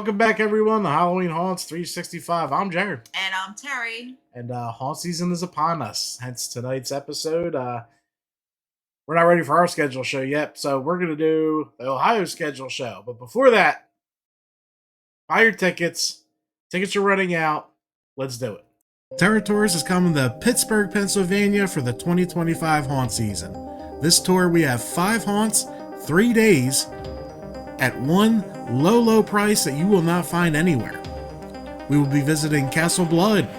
Welcome back, everyone, to Halloween Haunts 365. I'm Jared. And I'm Terry. And haunt season is upon us. Hence tonight's episode. We're not ready for our schedule show yet, so we're going to do the Ohio schedule show. But before that, buy your tickets. Tickets are running out. Let's do it. Terror Tours is coming to Pittsburgh, Pennsylvania for the 2025 haunt season. This tour, we have 5 haunts, 3 days, at one low price that you will not find anywhere. We will be visiting Castle Blood,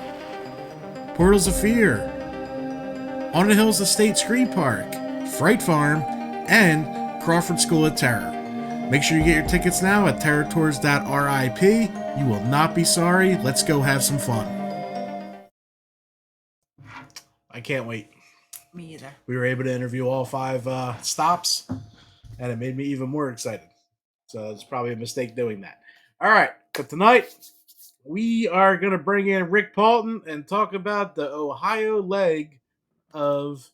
Portals of Fear, On the Hills Estate Screen Park, Fright Farm, and Crawford School of Terror. Make sure you get your tickets now at terrortours.rip. You will not be sorry. Let's go have some fun. I can't wait. Me either. We were able to interview all 5 stops, and it made me even more excited. So it's probably a mistake doing that. All right, but tonight we are going to bring in Rick Paulton and talk about the Ohio leg of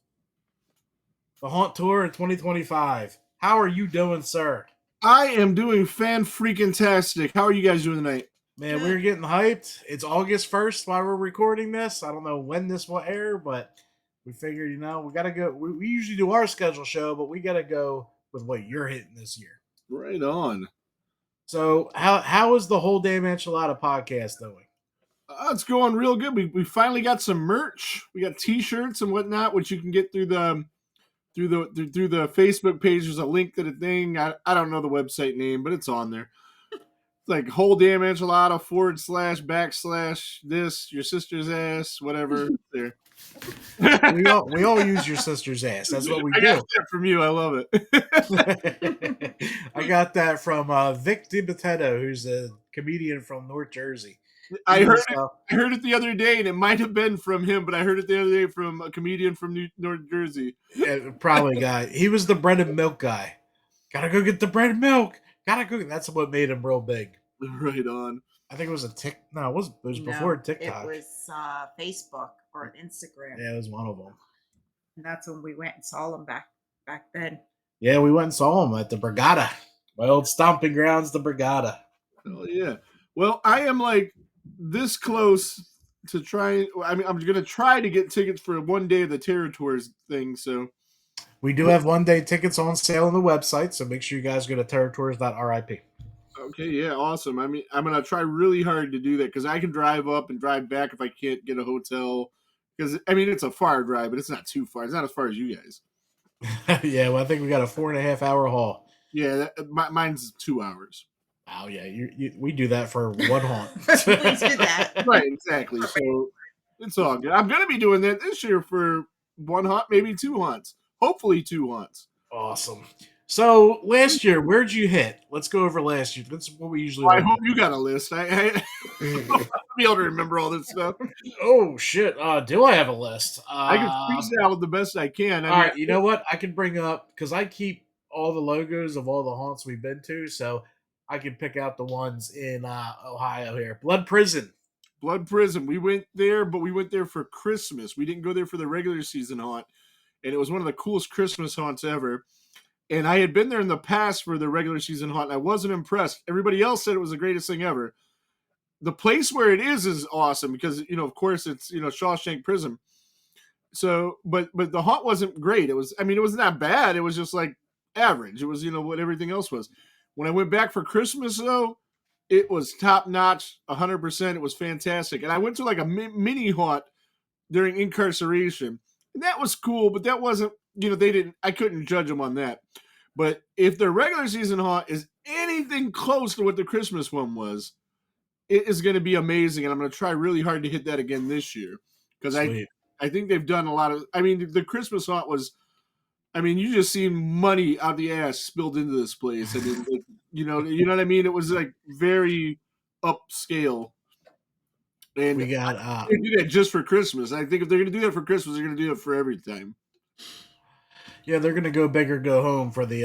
the Haunt Tour in 2025. How are you doing, sir? I am doing fan-freaking-tastic. How are you guys doing tonight? Man, we're getting hyped. It's August 1st while we're recording this. I don't know when this will air, but we figured, we got to go. We usually do our schedule show, but we got to go with what you're hitting this year. Right on. So how is the whole damn Enchilada podcast doing? It's going real good. We finally got some merch. We got T-shirts and whatnot, which you can get through the Facebook page. There's a link to the thing. I don't know the website name, but it's on there. It's like whole damn Enchilada / this your sister's ass whatever there. we all use your sister's ass. That's what we do. I got that from you. I love it. I got that from Vic DiBattista, who's a comedian from North Jersey. I heard it the other day, and it might have been from him, but I heard it the other day from a comedian from North Jersey. Yeah, probably guy. He was the bread and milk guy. Gotta go get the bread and milk. Gotta go. That's what made him real big. Right on. I think it was No, it was before TikTok. It was Facebook or Instagram. Yeah, it was one of them. And that's when we went and saw him back then. Yeah, we went and saw him at the Brigada. My old stomping grounds, the Brigada. Oh, yeah. Well, I am like this close to trying. I mean, I'm going to try to get tickets for one day of the Terror Tours thing. So we do have one-day tickets on sale on the website, so make sure you guys go to terrortours.rip. Okay, yeah, awesome. I mean, I'm going to try really hard to do that because I can drive up and drive back if I can't get a hotel. Because, I mean, it's a far drive, but it's not too far. It's not as far as you guys. Yeah, well, I think we got a 4.5-hour haul. Yeah, mine's 2 hours. Oh, yeah, we do that for one haunt. We do that. Right, exactly. So it's all good. I'm going to be doing that this year for one haunt, maybe 2 haunts. Hopefully 2 haunts. Awesome. So last year, where'd you hit? Let's go over last year. That's what we usually. I hope you got a list. I'll be able to remember all this stuff. Oh shit! Do I have a list? I can freestyle it the best I can. All right, you know what? I can bring up because I keep all the logos of all the haunts we've been to, so I can pick out the ones in Ohio here. Blood Prison. We went there, but we went there for Christmas. We didn't go there for the regular season haunt, and it was one of the coolest Christmas haunts ever. And I had been there in the past for the regular season haunt, and I wasn't impressed. Everybody else said it was the greatest thing ever. The place where it is awesome because, of course, it's, Shawshank Prison. So, but the haunt wasn't great. It wasn't that bad. It was just like average. It was, what everything else was. When I went back for Christmas, though, it was top notch, 100%. It was fantastic. And I went to like a mini haunt during incarceration. And that was cool, but that wasn't, I couldn't judge them on that. But if the regular season haunt is anything close to what the Christmas one was, it is going to be amazing. And I'm going to try really hard to hit that again this year. Because I think they've done a lot of, the Christmas haunt was, you just see money out the ass spilled into this place. You know what I mean? It was like very upscale. And we got they do that just for Christmas. I think if they're going to do that for Christmas, they're going to do it for every time. Yeah, they're going to go big or go home for the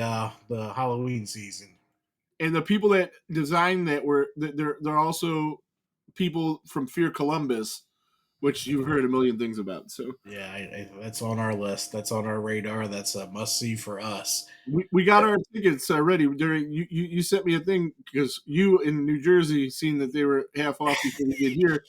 Halloween season. And the people that designed that they're also people from Fear Columbus. which you've heard a million things about. So Yeah, that's on our list. That's on our radar. That's a must see for us. we got our tickets already. During you sent me a thing because you in New Jersey seen that they were half off before we get here,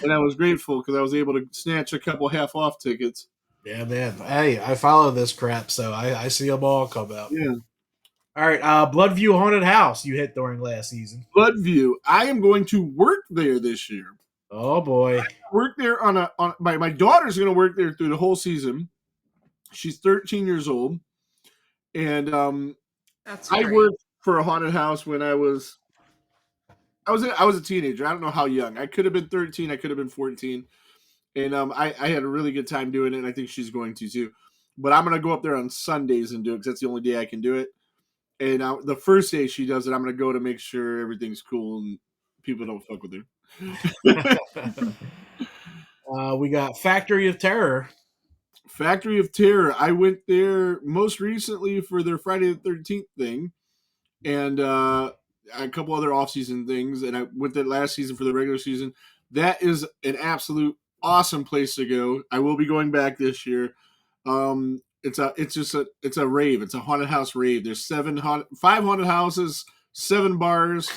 and I was grateful because I was able to snatch a couple half off tickets. Yeah, man. Hey, I follow this crap, so I see them all come out. Yeah, All right, Bloodview Haunted House you hit during last season. Bloodview. I am going to work there this year. Oh boy, Work there on my daughter's going to work there through the whole season. She's 13 years old, and That's I great. worked for a haunted house when I was a teenager. I don't know how young. I could have been 13. I could have been 14. And I had a really good time doing it, and I think she's going to too. But I'm going to go up there on Sundays and do it because that's the only day I can do it. And the first day she does it, I'm going to go to make sure everything's cool and people don't fuck with her. we got Factory of Terror. Factory of Terror. I went there most recently for their Friday the 13th thing, and a couple other off-season things. And I went there last season for the regular season. That is an absolute awesome place to go. I will be going back this year. It's a rave. It's a haunted house rave. There's 5 haunted houses, 7 bars,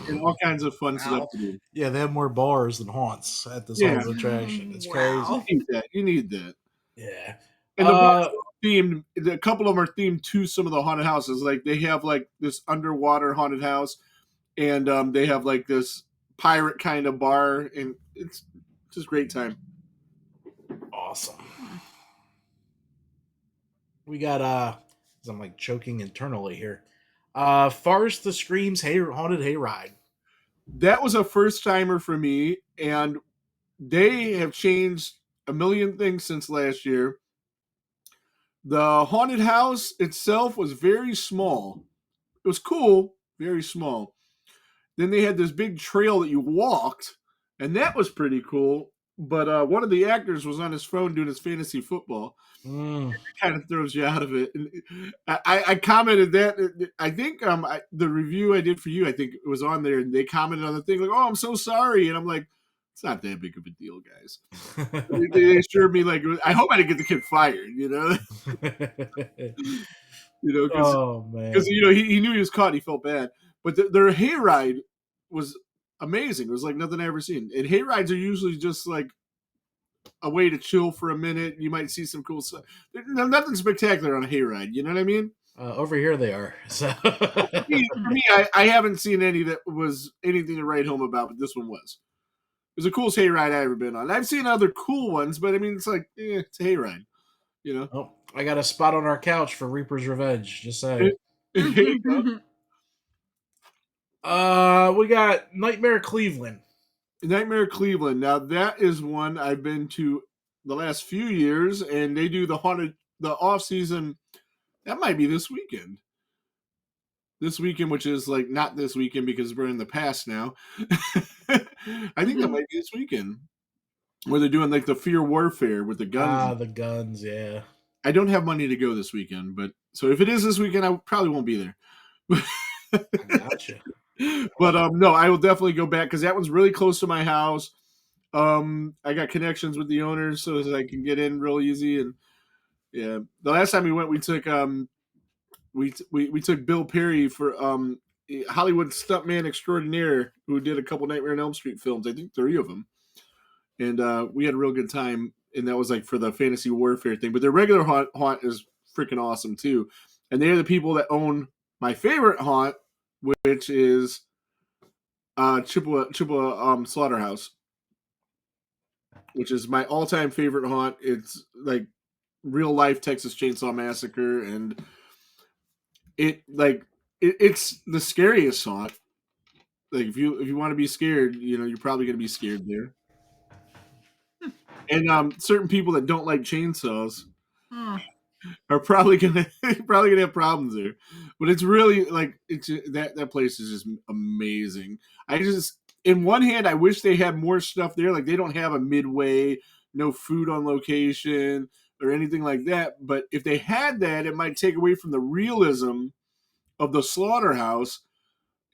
and all kinds of fun stuff to do. Yeah, they have more bars than haunts at this whole attraction. It's Wow. crazy. You need that. Yeah. And the bars are themed. A couple of them are themed to some of the haunted houses. Like they have like this underwater haunted house, and they have like this pirate kind of bar, and it's just a great time. Awesome. We got I'm like choking internally here. Forest the Screams Haunted Hayride. That was a first timer for me, and they have changed a million things since last year. The haunted house itself was very small. It was cool, very small. Then they had this big trail that you walked, and that was pretty cool. But one of the actors was on his phone doing his fantasy football. It kind of throws you out of it. And I commented that. I think the review I did for you, I think it was on there, and they commented on the thing like, "Oh, I'm so sorry," and I'm like, "It's not that big of a deal, guys." They assured me like, "I hope I didn't get the kid fired," you know. Because he knew he was caught. He felt bad, but their hayride was amazing. It was like nothing I ever seen. And hayrides are usually just like a way to chill for a minute. You might see some cool stuff. There's nothing spectacular on a hayride. You know what I mean? Over here they are. So for me, I haven't seen any that was anything to write home about, but this one was. It was the coolest hayride I've ever been on. I've seen other cool ones, but I mean, it's like, it's a hayride. You know? Oh, I got a spot on our couch for Reaper's Revenge. Just saying. We got Nightmare Cleveland. Nightmare Cleveland. Now that is one I've been to the last few years, and they do the off season. That might be this weekend. This weekend, which is like not this weekend because we're in the past now. I think that might be this weekend, where they're doing like the fear warfare with the guns. The guns, yeah. I don't have money to go this weekend, but so if it is this weekend, I probably won't be there. I gotcha. But no, I will definitely go back because that one's really close to my house. I got connections with the owners so that I can get in real easy. And yeah, the last time we went, we took we took Bill Perry for Hollywood stuntman extraordinaire who did a couple Nightmare on Elm Street films. I think 3 of them, and we had a real good time. And that was like for the fantasy warfare thing. But their regular haunt is freaking awesome too. And they're the people that own my favorite haunt, which is Chippewa Slaughterhouse, which is my all-time favorite haunt. It's like real life Texas Chainsaw Massacre, and it's the scariest haunt. Like if you want to be scared, you're probably gonna be scared there. And certain people that don't like chainsaws are probably gonna have problems there. But it's really like that place is just amazing. In one hand, I wish they had more stuff there. Like they don't have a Midway, no food on location or anything like that. But if they had that, it might take away from the realism of the slaughterhouse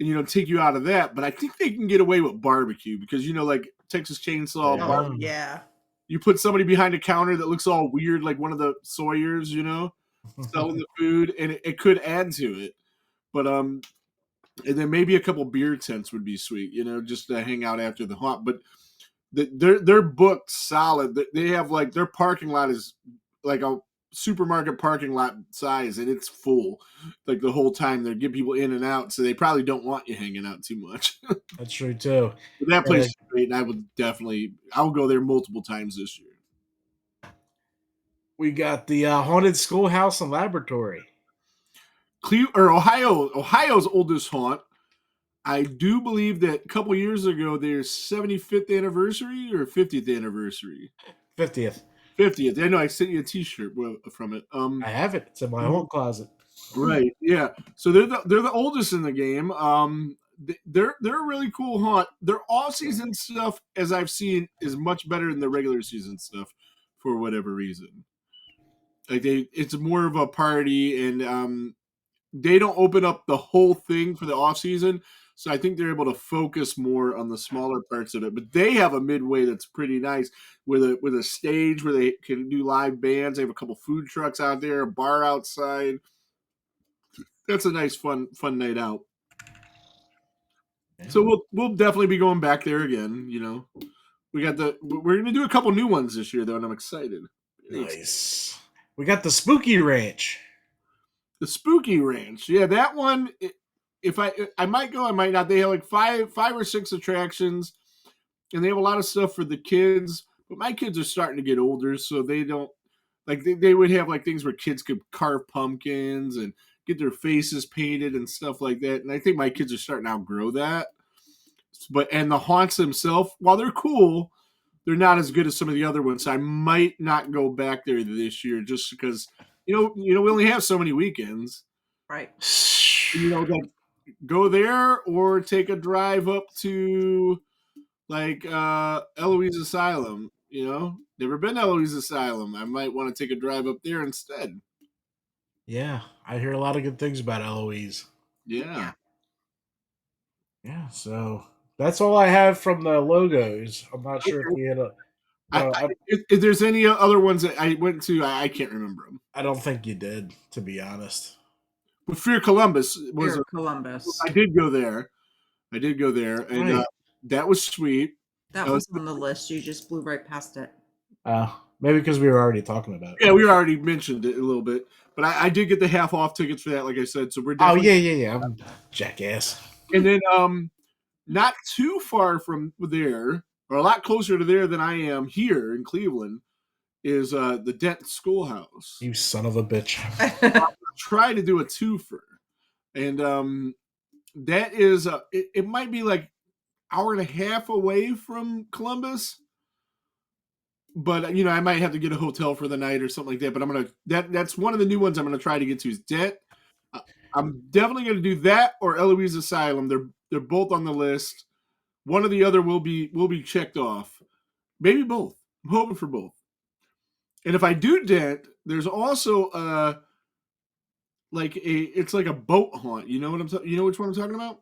and take you out of that. But I think they can get away with barbecue because like Texas Chainsaw. Yeah. Oh, yeah. You put somebody behind a counter that looks all weird, like one of the Sawyers, selling the food, and it could add to it. But and then maybe a couple beer tents would be sweet, just to hang out after the haunt. But they're booked solid. They have like their parking lot is like a supermarket parking lot size, and it's full like the whole time. They get people in and out, so they probably don't want you hanging out too much. That's true too. But that place is great, and I'll go there multiple times this year. We got the haunted schoolhouse and laboratory. Ohio's oldest haunt. I do believe that a couple years ago, their 75th anniversary or 50th anniversary. 50th. 50th. I know I sent you a T-shirt from it. I have it. It's in my home closet. Right. Yeah. So they're the oldest in the game. They're a really cool haunt. Their off-season stuff, as I've seen, is much better than the regular season stuff for whatever reason. Like it's more of a party, and they don't open up the whole thing for the off-season. So I think they're able to focus more on the smaller parts of it. But they have a midway that's pretty nice with a stage where they can do live bands. They have a couple food trucks out there, a bar outside. That's a nice fun night out. Yeah. So we'll definitely be going back there again. We're gonna do a couple new ones this year though, and I'm excited. Nice. We got the Spooky Ranch. The Spooky Ranch, yeah, that one. If I might go, I might not. They have like five or six attractions, and they have a lot of stuff for the kids. But my kids are starting to get older, so they don't like. They would have like things where kids could carve pumpkins and get their faces painted and stuff like that. And I think my kids are starting to outgrow that. And the haunts themselves, while they're cool, they're not as good as some of the other ones. So I might not go back there this year just because we only have so many weekends. Right. Like go there or take a drive up to like Eloise Asylum. Never been to Eloise Asylum. I might want to take a drive up there instead. Yeah, I hear a lot of good things about Eloise. Yeah. So that's all I have from the logos. I'm not sure if we had a. If there's any other ones that I went to, I can't remember them. I don't think you did, to be honest. But Fear Columbus was Columbus. I did go there, and Right. That was sweet. That was on the list. You just blew right past it. Maybe because we were already talking about it. Yeah, we already mentioned it a little bit, but I did get the half off tickets for that, like I said. So we're definitely. Yeah. I'm jackass. And then, not too far from there, or a lot closer to there than I am here in Cleveland, is the Denton Schoolhouse. You son of a bitch! Try to do a twofer, and that is it might be like hour and a half away from Columbus, but I might have to get a hotel for the night or something like that. But that's one of the new ones I'm gonna try to get to is Dent. I'm definitely gonna do that or Eloise Asylum. They're both on the list. One or the other will be checked off. Maybe both. I'm hoping for both. And if I do Dent, there's also it's like a boat haunt. You know which one I'm talking about?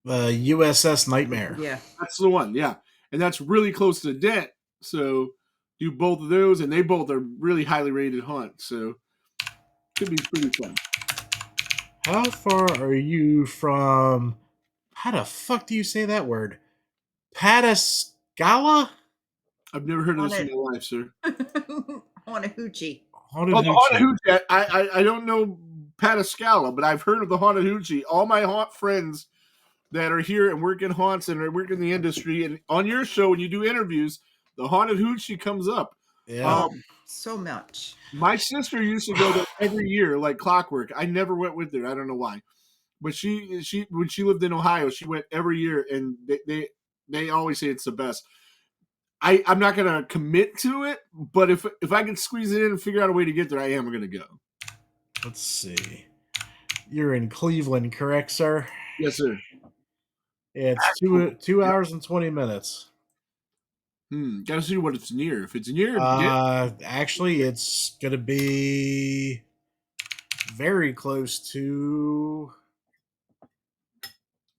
The USS Nightmare. Yeah, that's the one. Yeah, and that's really close to Dent. So do both of those, and they both are really highly rated haunts. So could be pretty fun. How far are you from? How the fuck do you say that word? Pataskala? I've never heard of this in my life, sir. Hauntahoochie. Hauntahoochie. I don't know Pataskala, but I've heard of the Hauntahoochie. All my haunt friends that are here and work in haunts and work in the industry, and on your show when you do interviews, the Hauntahoochie comes up. Yeah. So much. My sister used to go there every year like clockwork. I never went with her. I don't know why. But she when she lived in Ohio, she went every year, and they always say it's the best. I'm not going to commit to it, but if I can squeeze it in and figure out a way to get there, I am going to go. Let's see. You're in Cleveland, correct, sir? Yes, sir. Yeah, it's 2 hours and 20 minutes. Gotta see what it's near. If it's near, actually, it's gonna be very close to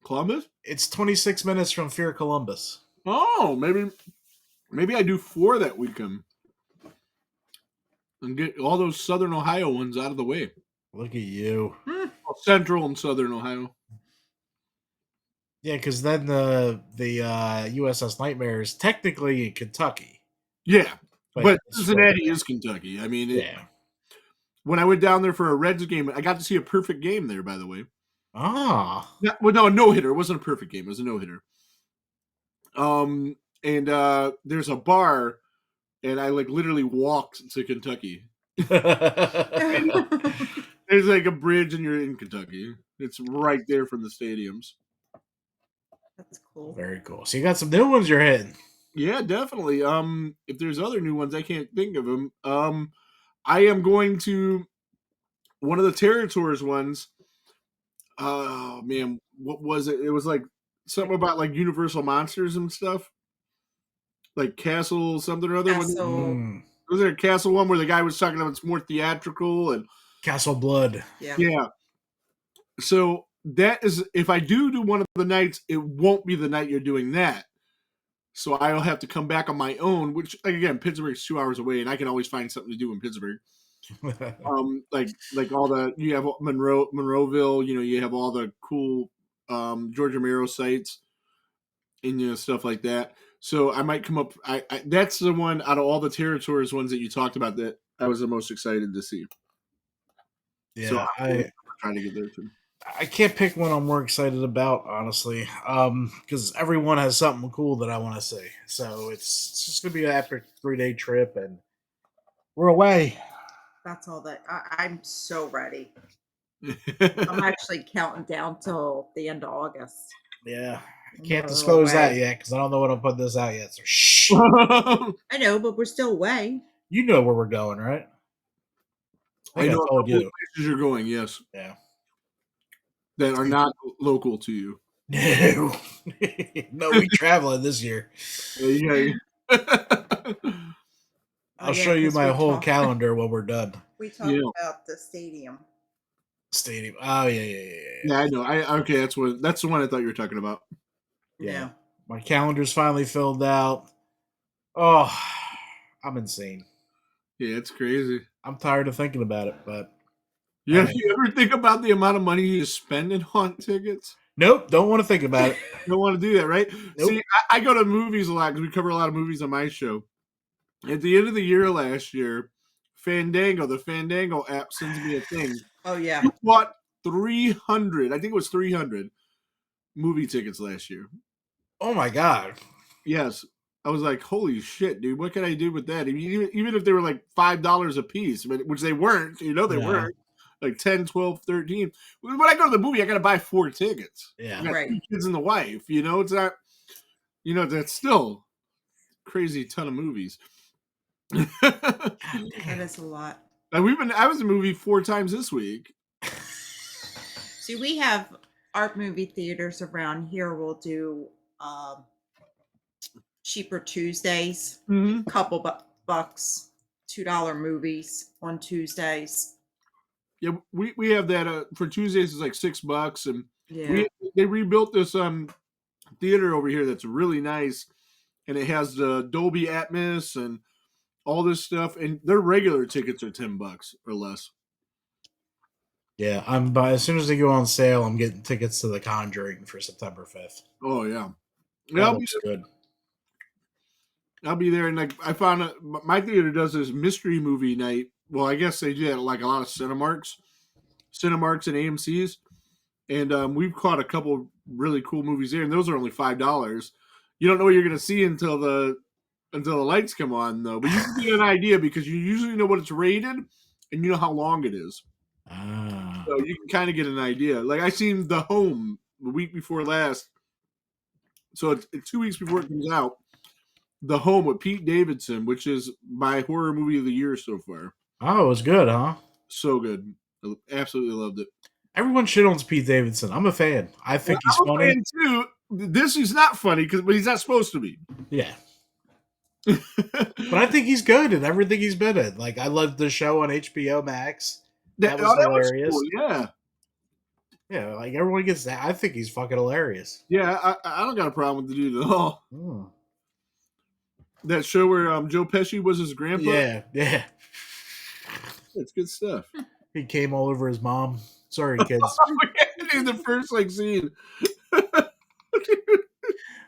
Columbus. It's 26 minutes from Fear Columbus. Oh, maybe Maybe I do 4 that weekend and get all those Southern Ohio ones out of the way. Look at you. Well, Central and Southern Ohio. Yeah, because then the USS Nightmare is technically in Kentucky. Yeah, but it's Cincinnati further. is Kentucky. I mean, Yeah. when I went down there for a Reds game, I got to see a perfect game there, by the way. Ah. No, a no-hitter. It wasn't a perfect game. It was a no-hitter. And there's a bar, and I like literally walked to Kentucky. There's like a bridge, and you're in Kentucky. It's right there from the stadiums. That's cool. Very cool. So you got some new ones you're hitting. Yeah, definitely. If there's other new ones, I can't think of them. I am going to one of the Territories ones. Oh man, what was it? It was like something about like Universal Monsters and stuff, like Castle something or other. Castle. Was there a Castle one where the guy was talking about it's more theatrical and Castle Blood? Yeah. So that is, if I do one of the nights, it won't be the night you're doing that. So I'll have to come back on my own, which again, Pittsburgh's 2 hours away, and I can always find something to do in Pittsburgh. Like all the, you have Monroeville, you have all the cool George Romero sites and stuff like that. So I might come up. I that's the one out of all the Territories ones that you talked about that I was the most excited to see. Yeah, so I'm trying to get there too. I can't pick one I'm more excited about, honestly, because everyone has something cool that I want to see. So it's just gonna be an epic 3-day trip, and we're away. That's all that I'm so ready. I'm actually counting down till the end of August. Yeah, I can't disclose that yet because I don't know when I'm putting this out yet. So shh. I know, but we're still away. You know where we're going, right? I know told you places you're going. Yes. Yeah. That are not local to you. No, no, we traveling this year. Yeah. I'll show you my whole calendar when we're done. We talked about the stadium. Oh yeah. Yeah, I know. Okay, that's the one I thought you were talking about. Yeah. My calendar's finally filled out. Oh, I'm insane. Yeah, it's crazy. I'm tired of thinking about it, but yeah, you ever think about the amount of money you spend in haunt tickets? Nope, don't want to think about it. Don't want to do that, right? Nope. See, I go to movies a lot because we cover a lot of movies on my show. At the end of the year last year, the Fandango app sends me a thing. Oh, yeah. You bought 300, I think it was 300 movie tickets last year. Oh, my God. Yes. I was like, holy shit, dude, what can I do with that? Even if they were like $5 a piece, which they weren't, they weren't. Like 10, 12, 13. When I go to the movie, I got to buy 4 tickets. Yeah. I got 2 kids and the wife. It's not, that's still crazy ton of movies. That is a lot. I was in a movie 4 times this week. See, we have art movie theaters around here. We'll do cheaper Tuesdays, couple bucks, $2 movies on Tuesdays. Yeah, we have that for Tuesdays. It's like $6, and they rebuilt this theater over here that's really nice, and it has the Dolby Atmos and all this stuff, and their regular tickets are $10 or less. Yeah, as soon as they go on sale, I'm getting tickets to The Conjuring for September 5th. Oh yeah, that looks good. I'll be there, and like I found my theater does this mystery movie night. Well, I guess they do that like a lot of Cinemarks and AMC's, and we've caught a couple really cool movies there, and those are only $5. You don't know what you're going to see until the lights come on, though. But you can get an idea because you usually know what it's rated, and you know how long it is. So you can kind of get an idea. Like I seen The Home the week before last, so it's 2 weeks before it comes out. The Home with Pete Davidson, which is my horror movie of the year so far. Oh, it was good, huh? So good. I absolutely loved it. Everyone shit on Pete Davidson. I'm a fan. I think he's funny. I'm a fan too. This is not funny but he's not supposed to be. Yeah. But I think he's good in everything he's been in. Like I loved the show on HBO Max. That was hilarious. Was cool, yeah. Yeah, like everyone gets that. I think he's fucking hilarious. Yeah, I don't got a problem with the dude at all. That show where Joe Pesci was his grandpa. Yeah. That's good stuff. He came all over his mom. Sorry, kids. In the first scene.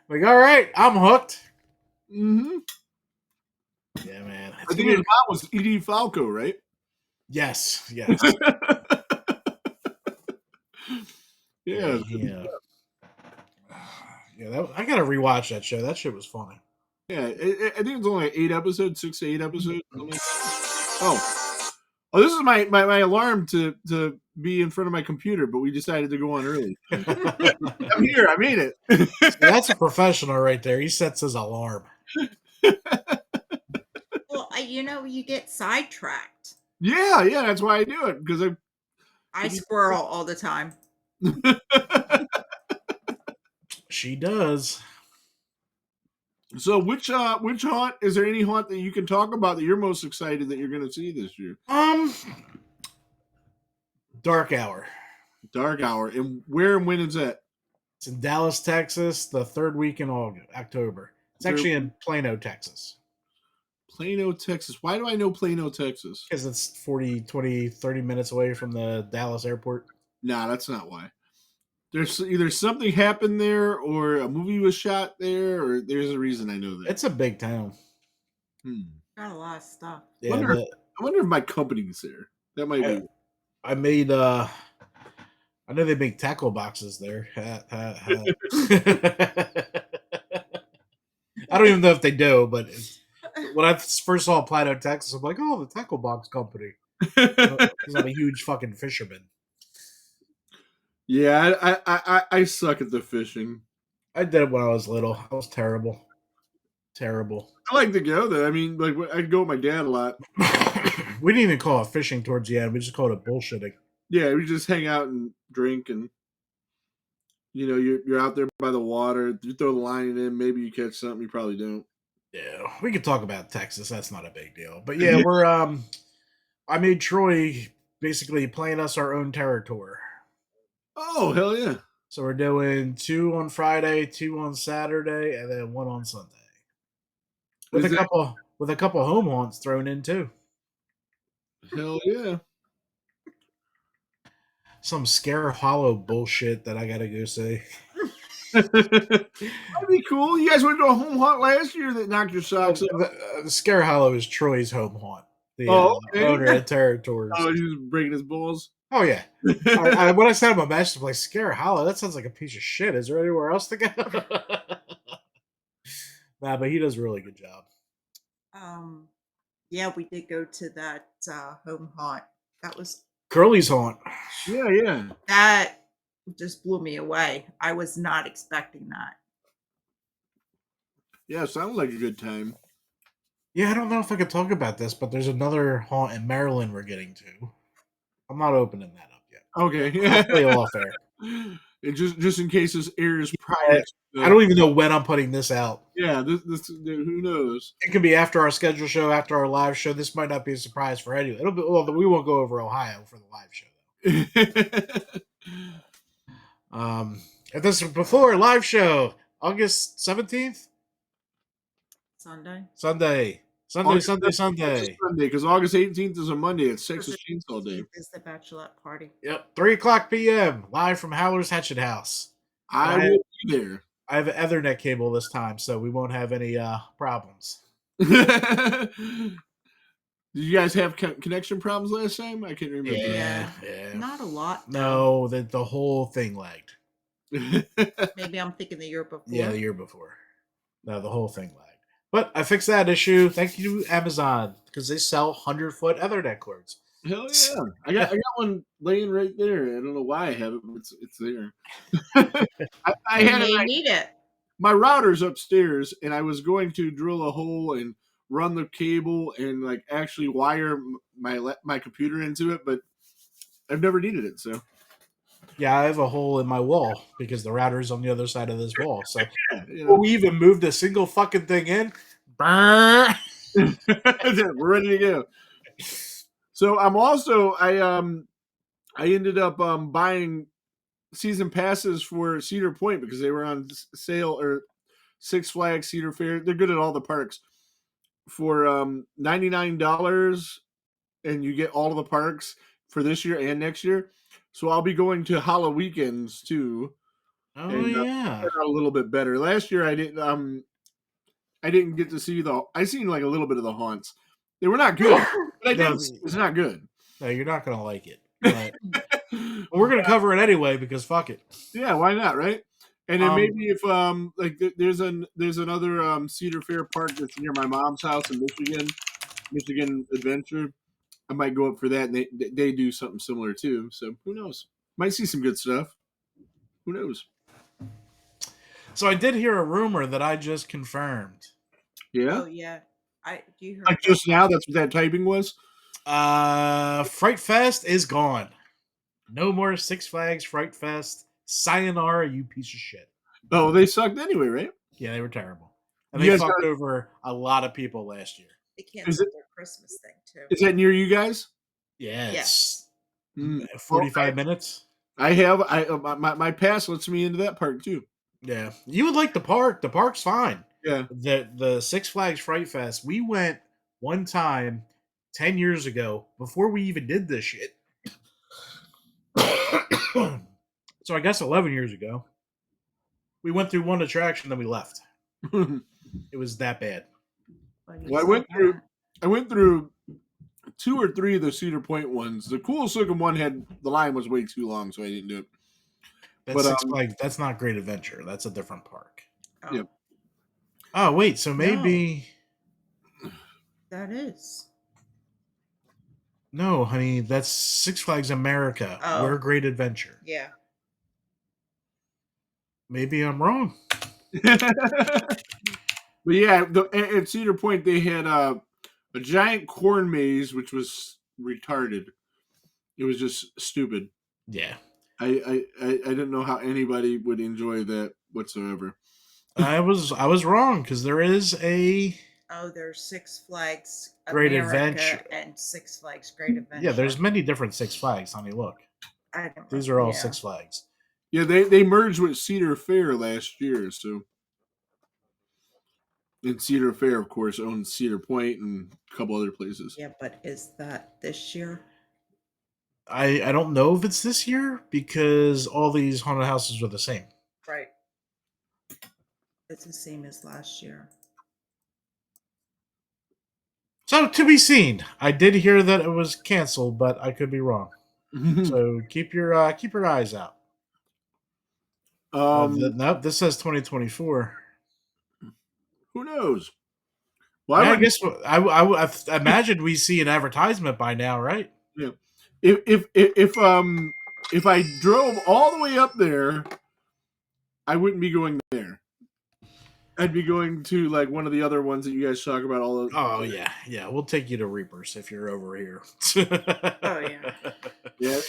Like, all right, I'm hooked. Mm-hmm. Yeah, man. I think his mom was Edie Falco, right? Yes. Yeah. Yeah. I gotta rewatch that show. That shit was funny. Yeah, I think it's only 8 episodes, 6 to 8 episodes. Oh, this is my alarm to be in front of my computer, but we decided to go on early. I'm here. I made it. That's a professional right there. He sets his alarm. Well, you get sidetracked. Yeah, that's why I do it, because I squirrel all the time. She does. So which haunt, is there any haunt that you can talk about that you're most excited that you're going to see this year? Dark Hour. Dark Hour. And where and when is that? It's in Dallas, Texas, the third week in October. It's actually in Plano, Texas. Plano, Texas. Why do I know Plano, Texas? Because it's 40, 20, 30 minutes away from the Dallas airport. Nah, that's not why. There's either something happened there, or a movie was shot there, or there's a reason I know that. It's a big town. Got a lot of stuff. Yeah, I wonder if my company's there. That might be. I made I know they make tackle boxes there. I don't even know if they do, but when I first saw Plano, Texas, I'm like, oh, the tackle box company. Because I'm a huge fucking fisherman. Yeah, I suck at the fishing. I did it when I was little. I was terrible. Terrible. I like to go there. I mean, like, I'd go with my dad a lot. We didn't even call it fishing towards the end. We just called it bullshitting. Yeah, we just hang out and drink, and you're out there by the water. You throw the line in, maybe you catch something. You probably don't. Yeah, we could talk about Texas. That's not a big deal. But yeah, we're I made Troy basically playing us our own territory. Oh, hell yeah. So we're doing 2 on Friday, 2 on Saturday, and then 1 on Sunday. With a couple home haunts thrown in too. Hell yeah. Some Scare Hollow bullshit that I gotta go see. That'd be cool. You guys went to a home haunt last year that knocked your socks off. The Scare Hollow is Troy's home haunt. The okay. owner of Territories. Oh, he was breaking his balls? Oh, yeah. When I sent him a message, I'm like, Scare Hollow? That sounds like a piece of shit. Is there anywhere else to go? Nah, but he does a really good job. Yeah, we did go to that home haunt. That was Curly's haunt. Yeah. That just blew me away. I was not expecting that. Yeah, sounds like a good time. Yeah, I don't know if I could talk about this, but there's another haunt in Maryland we're getting to. I'm not opening that up yet. Okay. I'll play it off air. And just in case this airs prior. I don't even know when I'm putting this out. Yeah, this who knows? It could be after our scheduled show, after our live show. This might not be a surprise for anyone. It'll be. Well, we won't go over Ohio for the live show, though. If this is before live show, August 17th, Sunday, because August 18th is a Monday. It's Texas Chainsaw Day. Is the bachelorette party? Yep, 3:00 p.m. live from Howler's Hatchet House. I will be there. I have an Ethernet cable this time, so we won't have any problems. Did you guys have connection problems last time? I can't remember. Yeah. Not a lot. No, the whole thing lagged. Maybe I'm thinking the year before. Yeah, the year before. No, the whole thing lagged. But I fixed that issue. Thank you, Amazon, because they sell 100-foot Ethernet cords. Hell yeah! I got one laying right there. I don't know why I have it, but it's there. I had it. Need it. My router's upstairs, and I was going to drill a hole and run the cable and like actually wire my computer into it, but I've never needed it. So yeah, I have a hole in my wall because the router's on the other side of this wall. So before we even moved a single fucking thing in, we're ready to go. So I'm also I ended up buying season passes for Cedar Point because they were on sale, or Six Flags, Cedar Fair. They're good at all the parks. for $99, and you get all of the parks for this year and next year. So I'll be going to Halloween weekends too, Oh and yeah. a little bit better. Last year I didn't get to see I seen like a little bit of the haunts. They were not good, but I No, didn't. It's not good. no, you're not gonna like it. But we're gonna cover it anyway because fuck it. Yeah, why not, right? And then Um, maybe if there's another Cedar Fair park that's near my mom's house in Michigan Adventure. I might go up for that, and they do something similar too. So who knows? Might see some good stuff. Who knows? so I did hear a rumor that I just confirmed. Yeah, Oh yeah. You heard like that. just now. That's what that typing was. Fright Fest is gone. No more Six Flags Fright Fest. Sayonara, you piece of shit. Oh, they sucked anyway, right? Yeah, they were terrible. And You they guys fucked over a lot of people last year. They Is canceled it- their Christmas thing too. Is that near you guys? Yeah, Yes. Mm. 45 minutes. I have. My pass lets me into that park too. Yeah. You would like the park. The park's fine. Yeah. The Six Flags Fright Fest, we went one time 10 years ago before we even did this shit. So I guess 11 years ago. We went through one attraction, then we left. It was that bad. Well, I went through 2 or 3 of the Cedar Point ones. The coolest looking one the line was way too long, so I didn't do it. That's Six Flags. That's not Great Adventure. That's a different park. Oh, Yep. Oh wait, so maybe that is. no, honey. That's Six Flags America. Oh. We're Great Adventure. Yeah. Maybe I'm wrong. But yeah, at Cedar Point they had a giant corn maze, which was retarded. It was just stupid. Yeah. I didn't know how anybody would enjoy that whatsoever. I was wrong because there is a There's Six Flags Great America Adventure and Six Flags Great Adventure. Yeah, there's many different Six Flags, honey. Look. I don't These are all yeah. Six Flags. Yeah, they merged with Cedar Fair last year, so. And Cedar Fair, of course, owns Cedar Point and a couple other places. Yeah, but is that this year? I don't know if it's this year because all these haunted houses are the same. Right. It's the same as last year. So to be seen. I did hear that it was canceled, but I could be wrong. So keep your eyes out. Nope, this says 2024. Who knows? Well, I guess I imagined we see an advertisement by now, right? Yeah. If I drove all the way up there, I wouldn't be going there. I'd be going to like one of the other ones that you guys talk about. All those. Oh yeah. We'll take you to Reapers if you're over here. Oh yeah. Yeah,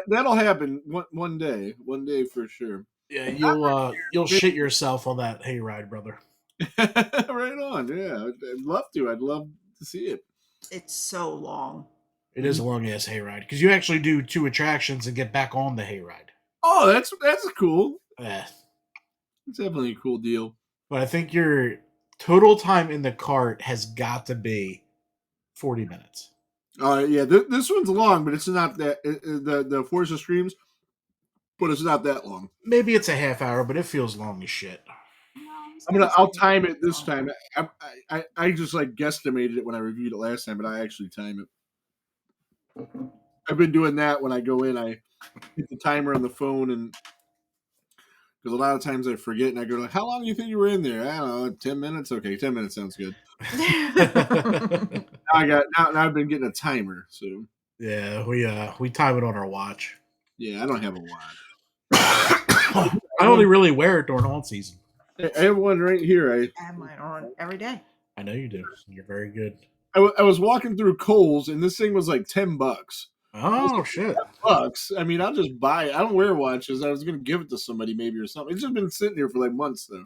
that'll happen one day for sure. Yeah, you'll shit yourself on that hayride, brother. Right on. Yeah, I'd love to. I'd love to see it. It's so long. It is a long ass hayride because you actually do 2 attractions and get back on the hayride. Oh, that's cool. Yeah. It's definitely a cool deal. But I think your total time in the cart has got to be 40 minutes. Yeah, this one's long, but it's not that the Force of Streams, but it's not that long. Maybe it's a half hour, but it feels long as shit. I'll time it this time. I just like guesstimated it when I reviewed it last time, but I actually time it. I've been doing that when I go in. I hit the timer on the phone, and because a lot of times I forget, and I go like, "How long do you think you were in there?" I don't know, 10 minutes. Okay, 10 minutes sounds good. Now I've been getting a timer, so yeah, we time it on our watch. Yeah, I don't have a watch. I only really wear it during haunt season. I have one right here. I have mine on every day. I know you do. You're very good. I was walking through Kohl's, and this thing was like $10. Oh shit! $10. I mean, I'll just buy it. I don't wear watches. I was gonna give it to somebody maybe or something. It's just been sitting here for like months though,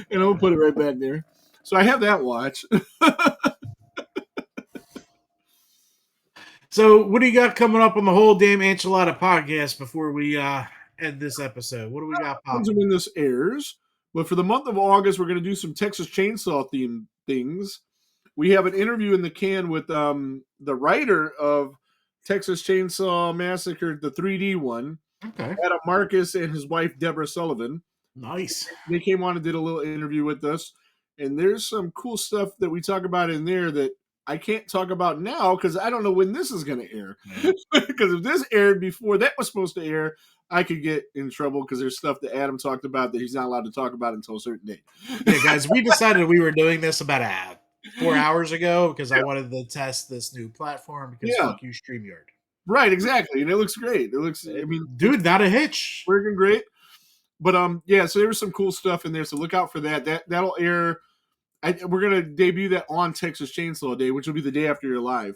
and I'll put it right back there. So I have that watch. So what do you got coming up on the whole damn Enchilada podcast before we end this episode? What do we got popping? When this airs, but for the month of August, we're gonna do some Texas Chainsaw themed things. we have an interview in the can with the writer of Texas Chainsaw Massacre, the 3D one, Okay. Adam Marcus, and his wife Deborah Sullivan. Nice. They came on and did a little interview with us, and there's some cool stuff that we talk about in there that I can't talk about now because I don't know when this is going to air. Because if this aired before that was supposed to air, I could get in trouble because there's stuff that Adam talked about that he's not allowed to talk about until a certain date. Yeah, guys, we decided we were doing this about 4 hours ago because I wanted to test this new platform because fuck you, StreamYard. Right, exactly. And it looks great. It looks, I mean, dude, not a hitch. Working great. But yeah, so there was some cool stuff in there. So look out for that. That'll air. We're gonna debut that on Texas Chainsaw Day, which will be the day after you're live.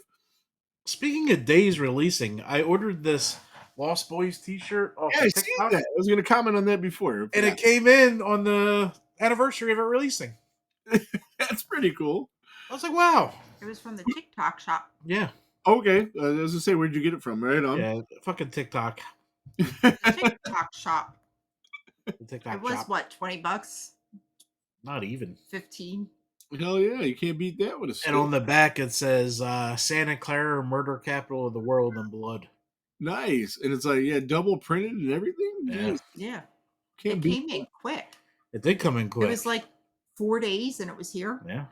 Speaking of days releasing, I ordered this Lost Boys T-shirt. Yeah, I see that. I was gonna comment on that before, and it came in on the anniversary of it releasing. That's pretty cool. I was like, wow. It was from the TikTok shop. Yeah. Okay. I was gonna say, where'd you get it from? Right on. Yeah, fucking TikTok. The TikTok shop. The TikTok it was shop. what, $20? Not even 15. Hell yeah, you can't beat that with a stick. And on the back it says Santa Clara, murder capital of the world in blood. Nice. And it's like, yeah, double printed and everything. Yeah. Yeah. Can't it came in quick. It did come in quick. It was like 4 days and it was here. Yeah.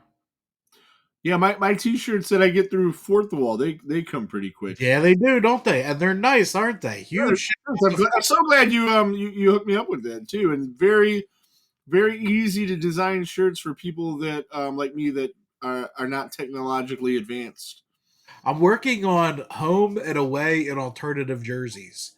Yeah, my T-shirts that I get through Fourth Wall, they come pretty quick. Yeah, they do, don't they? And they're nice, aren't they? Huge. I'm so glad you hooked me up with that too, and very, very easy to design shirts for people that like me that are not technologically advanced. I'm working on home and away and alternative jerseys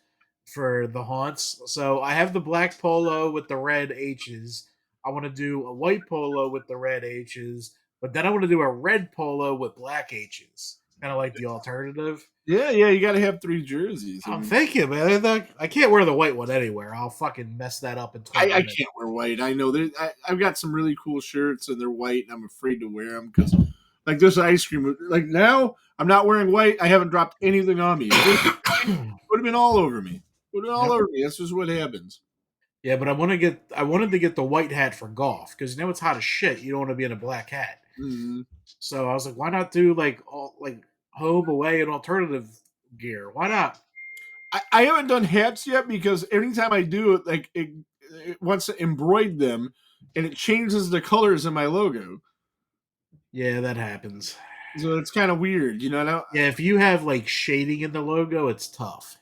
for the haunts. So I have the black polo with the red H's. I want to do a white polo with the red H's. But then I want to do a red polo with black H's. Kind of like the alternative. Yeah, you got to have 3 jerseys. I'm thinking, man. I can't wear the white one anywhere. I'll fucking mess that up in 20 I minutes. can't wear white. I know. I've got some really cool shirts, and they're white, and I'm afraid to wear them because, like this ice cream, like now, I'm not wearing white. I haven't dropped anything on me. It would have been all over me. Over me. That's just what happens. Yeah, but I wanted to get the white hat for golf because you know it's hot as shit. You don't want to be in a black hat. Mm-hmm. So I was like, why not do like home, away, and alternative gear? Why not? I haven't done hats yet because anytime I do it, like it wants to embroider them, and it changes the colors in my logo. Yeah, that happens. So it's kind of weird, you know. Yeah, if you have like shading in the logo, it's tough.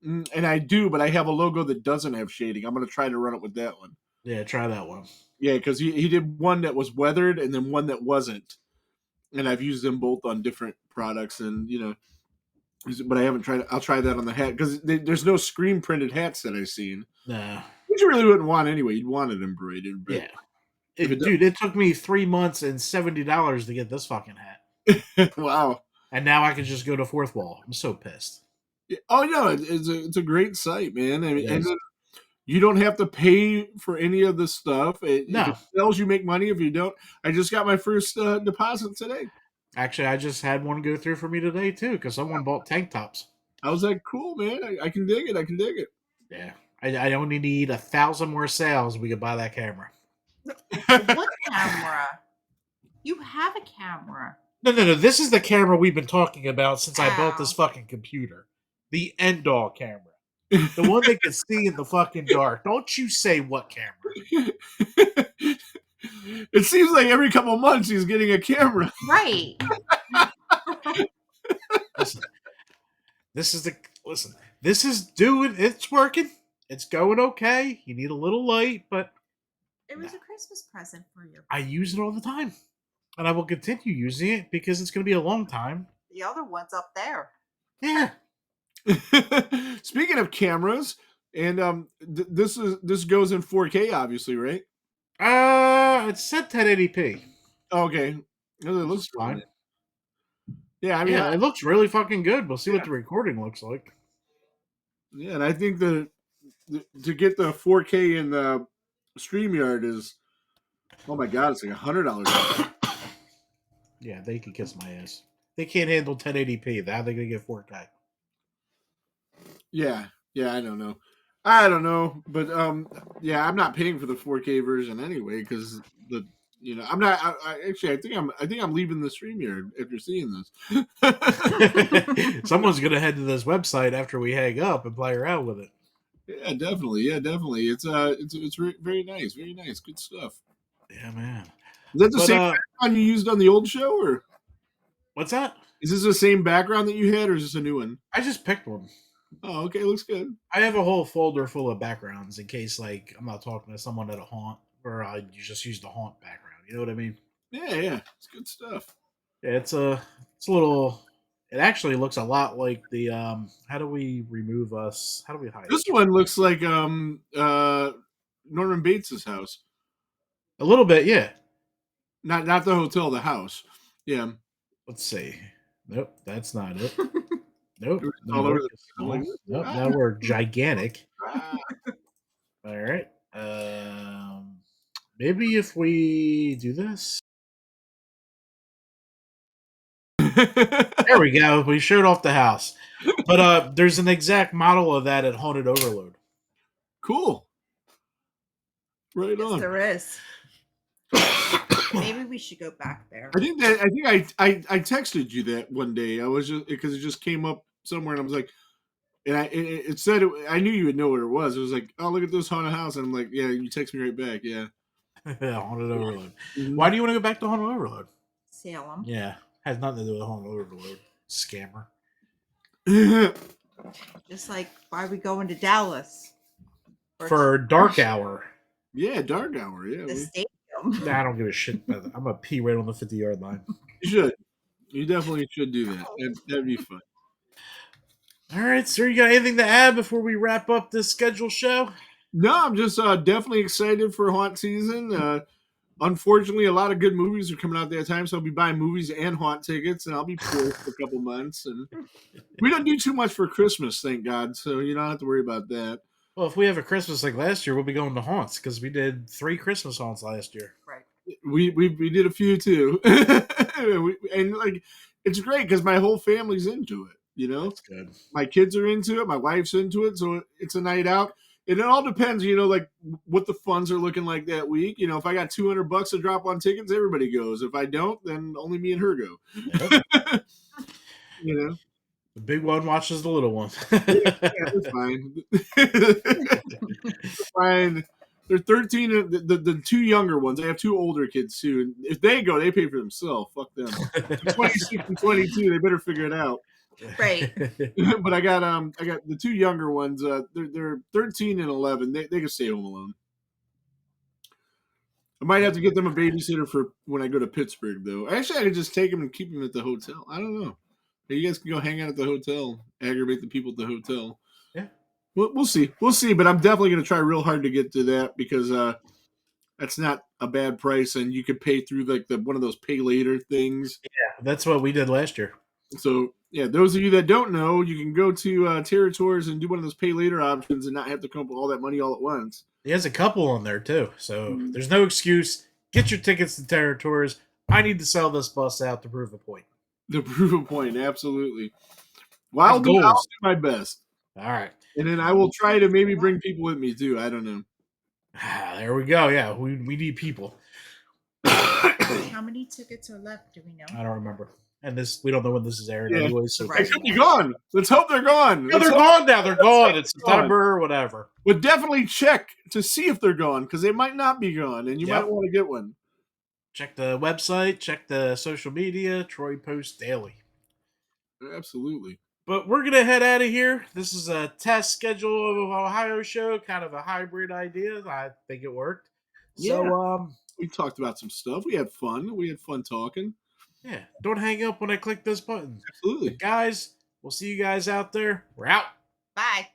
And I do, but I have a logo that doesn't have shading. I'm going to try to run it with that one. Yeah, try that one. Yeah, because he did one that was weathered and then one that wasn't. And I've used them both on different products, and but I haven't tried. I'll try that on the hat because there's no screen printed hats that I've seen. Nah, which you really wouldn't want anyway. You'd want it embroidered. But yeah, it took me 3 months and $70 to get this fucking hat. Wow! And now I can just go to Fourth Wall. I'm so pissed. Oh no, it's a great site, man. I mean, and then you don't have to pay for any of the stuff. If it sells, you make money. If you don't, I just got my first deposit today. Actually, I just had one go through for me today too because someone bought tank tops. I was like, cool, man. I can dig it. Yeah, I only need 1,000 more sales. We could buy that camera. What camera? You have a camera. No. This is the camera we've been talking about since I bought this fucking computer. The end-all camera. The one that can see in the fucking dark. Don't you say what camera. It seems like every couple months he's getting a camera. Right. This is doing, it's working. It's going okay. You need a little light, but it was a Christmas present for you. I use it all the time. And I will continue using it because it's going to be a long time. The other one's up there. Yeah. Speaking of cameras, and this goes in 4K, obviously, right? It's set 1080p. Okay, it looks fine. Yeah, I mean, it looks really fucking good. We'll see what the recording looks like. Yeah, and I think to get the 4K in the StreamYard is, oh my god, it's like $100. Yeah, they can kiss my ass. They can't handle 1080p. How are they gonna get 4K? Yeah, I don't know, but yeah, I'm not paying for the 4K version anyway because the You know, I'm not. Actually, I think I'm leaving the stream here after seeing this. Someone's gonna head to this website after we hang up and play around with it. Yeah, definitely. Yeah, definitely. It's very nice. Very nice. Good stuff. Yeah, man. Is that the But, same background you used on the old show, or what's that? is this the same background that you had, or is this a new one? I just picked one. Oh, okay. Looks good. I have a whole folder full of backgrounds in case, like, I'm not talking to someone at a haunt, or I just use the haunt background. You know what I mean? Yeah, yeah. It's good stuff. Yeah, it's a little. It actually looks a lot like the. How do we remove us? How do we hide? This one looks like Norman Bates's house. A little bit, yeah. Not the hotel, the house. Yeah. Let's see. Nope, that's not it. Nope. All over the Nope. Now we're gigantic. Ah. All right. Maybe if we do this. There we go. We showed off the house. But there's an exact model of that at Haunted Overload. Cool. Right Yes, on. there is. Maybe we should go back there. I think I texted you that one day. I was just because it just came up somewhere, and I was like, and it said I knew you would know what it was. It was like, oh, look at this haunted house, and I'm like, yeah, you text me right back, yeah. Haunted Overload. Mhm. Why do you want to go back to Haunted Overload? Salem. Yeah, has nothing to do with Haunted Overload. Scammer. Just like why are we going to Dallas For Dark Hour. Yeah, Dark Hour. Yeah, the stadium? Nah, I don't give a shit. I'm gonna pee right on the 50-yard line. you should. You definitely should do that. That'd be fun. All right, sir. You got anything to add before we wrap up this scheduled show? No, I'm just definitely excited for haunt season. Unfortunately, a lot of good movies are coming out that time, so I'll be buying movies and haunt tickets, and I'll be poor for a couple months. And we don't do too much for Christmas, thank God, so you don't have to worry about that. Well, if we have a Christmas like last year, we'll be going to haunts because we did 3 Christmas haunts last year. Right. We did a few too, and like it's great because my whole family's into it. You know, That's good. My kids are into it, my wife's into it, so it's a night out. And it all depends, you know, like what the funds are looking like that week. You know, if I got $200 to drop on tickets, everybody goes. If I don't, then only me and her go. Yep. You know, The big one watches the little one. yeah, it's fine. It's fine. They're 13. The 2 younger ones. I have 2 older kids too. And if they go, they pay for themselves. Fuck them. 26 and 22. They better figure it out. Right. But I got the 2 younger ones. They're 13 and 11. They can stay home alone. I might have to get them a babysitter for when I go to Pittsburgh, though. Actually, I could just take them and keep them at the hotel. I don't know. You guys can go hang out at the hotel, aggravate the people at the hotel. Yeah. We'll see. We'll see. But I'm definitely going to try real hard to get to that because that's not a bad price, and you could pay through like one of those pay later things. Yeah, that's what we did last year. So yeah, those of you that don't know, you can go to Terra Tours and do one of those pay later options and not have to come up with all that money all at once. He has a couple on there too, so there's no excuse. Get your tickets to Terra Tours. I need to sell this bus out to prove a point. To prove a point, absolutely. Well, I'll do my best. All right. And then I will try to maybe bring people with me too. I don't know. There we go. Yeah, we need people. How many tickets are left? Do we know? I don't remember. And we don't know when this is aired anyway. So they could be gone. Let's hope they're gone. No, they're gone now. They're gone. It's September or whatever. But definitely check to see if they're gone because they might not be gone, and you might want to get one. Check the website. Check the social media. Troy posts daily. Absolutely. But we're going to head out of here. This is a test schedule of an Ohio show, kind of a hybrid idea. I think it worked. Yeah. So, we talked about some stuff. We had fun. We had fun talking. Yeah. Don't hang up when I click those buttons. Absolutely. But guys, we'll see you guys out there. We're out. Bye.